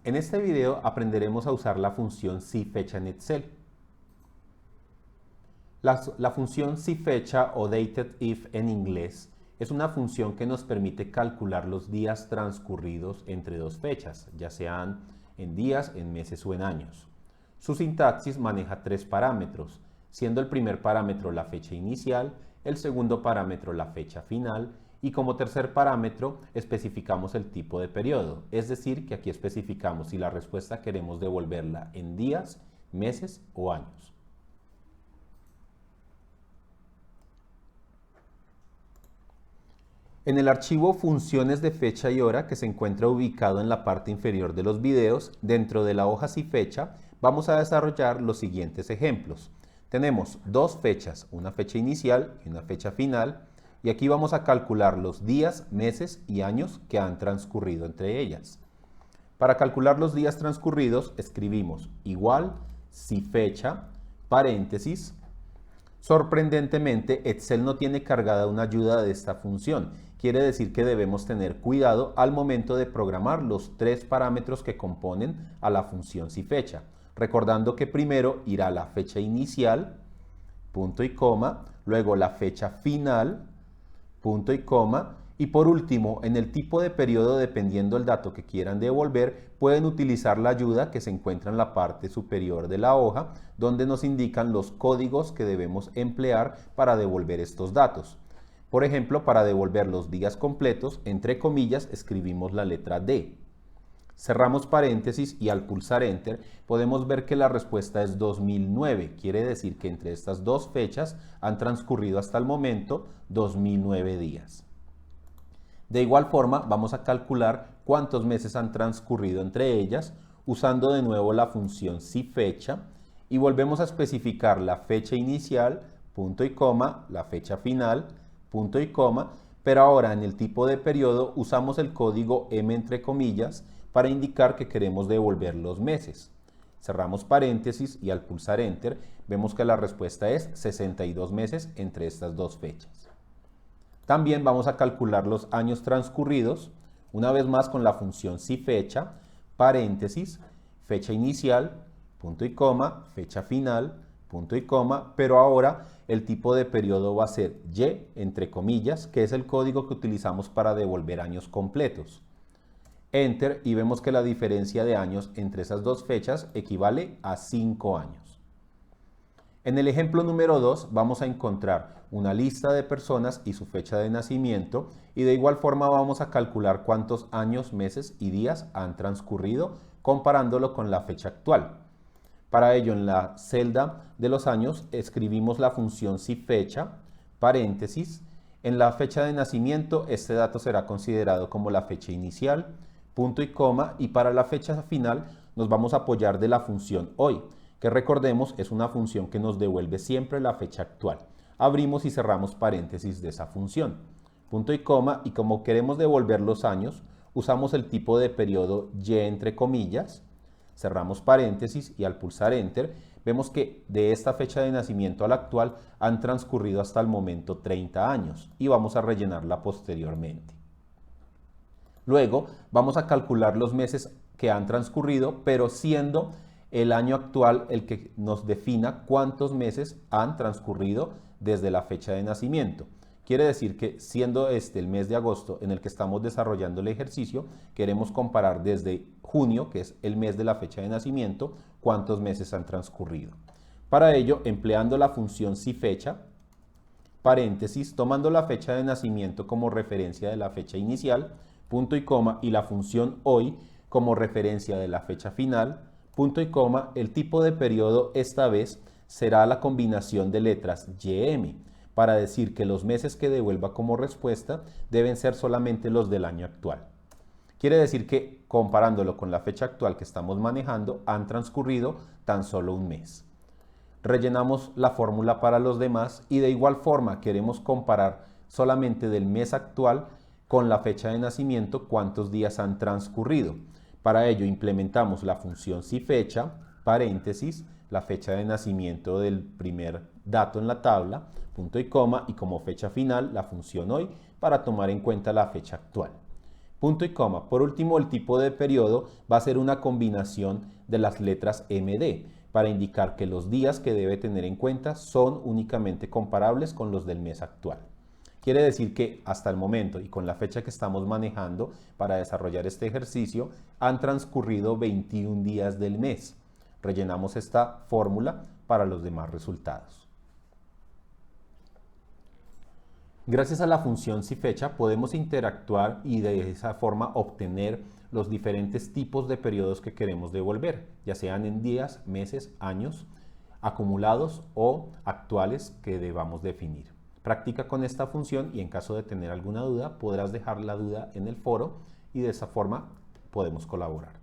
En este video aprenderemos a usar la función SIFECHA en Excel. La función SIFECHA o DATEDIF en inglés es una función que nos permite calcular los días transcurridos entre dos fechas, ya sean en días, en meses o en años. Su sintaxis maneja tres parámetros, siendo el primer parámetro la fecha inicial, el segundo parámetro la fecha final y como tercer parámetro especificamos el tipo de periodo, es decir, que aquí especificamos si la respuesta queremos devolverla en días, meses o años. En el archivo funciones de fecha y hora que se encuentra ubicado en la parte inferior de los videos, dentro de la hoja SIFECHA, vamos a desarrollar los siguientes ejemplos. Tenemos dos fechas, una fecha inicial y una fecha final, y aquí vamos a calcular los días, meses y años que han transcurrido entre ellas. Para calcular los días transcurridos, escribimos igual SIFECHA, paréntesis. Sorprendentemente, Excel no tiene cargada una ayuda de esta función. Quiere decir que debemos tener cuidado al momento de programar los tres parámetros que componen a la función SIFECHA. Recordando que primero irá la fecha inicial, punto y coma, luego la fecha final, punto y coma, y por último, en el tipo de periodo, dependiendo del dato que quieran devolver, pueden utilizar la ayuda que se encuentra en la parte superior de la hoja, donde nos indican los códigos que debemos emplear para devolver estos datos. Por ejemplo, para devolver los días completos, entre comillas, escribimos la letra D. Cerramos paréntesis y al pulsar Enter podemos ver que la respuesta es 2009. Quiere decir que entre estas dos fechas han transcurrido hasta el momento 2009 días. De igual forma, vamos a calcular cuántos meses han transcurrido entre ellas, usando de nuevo la función SIFECHA, y volvemos a especificar la fecha inicial, punto y coma, la fecha final, punto y coma, pero ahora en el tipo de periodo usamos el código M entre comillas para indicar que queremos devolver los meses. Cerramos paréntesis y al pulsar Enter vemos que la respuesta es 62 meses entre estas dos fechas. También vamos a calcular los años transcurridos, una vez más con la función SIFECHA, paréntesis, fecha inicial, punto y coma, fecha final, punto y coma, pero ahora el tipo de periodo va a ser Y, entre comillas, que es el código que utilizamos para devolver años completos. Enter y vemos que la diferencia de años entre esas dos fechas equivale a 5 años. En el ejemplo número 2 vamos a encontrar una lista de personas y su fecha de nacimiento y de igual forma vamos a calcular cuántos años, meses y días han transcurrido comparándolo con la fecha actual. Para ello en la celda de los años escribimos la función SIFECHA, paréntesis, en la fecha de nacimiento este dato será considerado como la fecha inicial, punto y coma, y para la fecha final nos vamos a apoyar de la función hoy, que recordemos es una función que nos devuelve siempre la fecha actual. Abrimos y cerramos paréntesis de esa función, punto y coma, y como queremos devolver los años, usamos el tipo de periodo Y entre comillas, cerramos paréntesis y al pulsar Enter vemos que de esta fecha de nacimiento a la actual han transcurrido hasta el momento 30 años y vamos a rellenarla posteriormente. Luego vamos a calcular los meses que han transcurrido, pero siendo el año actual el que nos defina cuántos meses han transcurrido desde la fecha de nacimiento. Quiere decir que siendo este el mes de agosto en el que estamos desarrollando el ejercicio, queremos comparar desde junio, que es el mes de la fecha de nacimiento, cuántos meses han transcurrido. Para ello, empleando la función SIFECHA, paréntesis, tomando la fecha de nacimiento como referencia de la fecha inicial, punto y coma, y la función hoy como referencia de la fecha final, punto y coma, el tipo de periodo esta vez será la combinación de letras YM, para decir que los meses que devuelva como respuesta deben ser solamente los del año actual. Quiere decir que comparándolo con la fecha actual que estamos manejando, han transcurrido tan solo un mes. Rellenamos la fórmula para los demás y de igual forma queremos comparar solamente del mes actual con la fecha de nacimiento cuántos días han transcurrido. Para ello implementamos la función SIFECHA, paréntesis, la fecha de nacimiento del primer dato en la tabla, punto y coma, y como fecha final la función hoy para tomar en cuenta la fecha actual. Punto y coma. Por último, el tipo de periodo va a ser una combinación de las letras MD para indicar que los días que debe tener en cuenta son únicamente comparables con los del mes actual. Quiere decir que hasta el momento y con la fecha que estamos manejando para desarrollar este ejercicio, han transcurrido 21 días del mes. Rellenamos esta fórmula para los demás resultados. Gracias a la función SIFECHA podemos interactuar y de esa forma obtener los diferentes tipos de periodos que queremos devolver, ya sean en días, meses, años, acumulados o actuales que debamos definir. Practica con esta función y en caso de tener alguna duda podrás dejar la duda en el foro y de esa forma podemos colaborarte.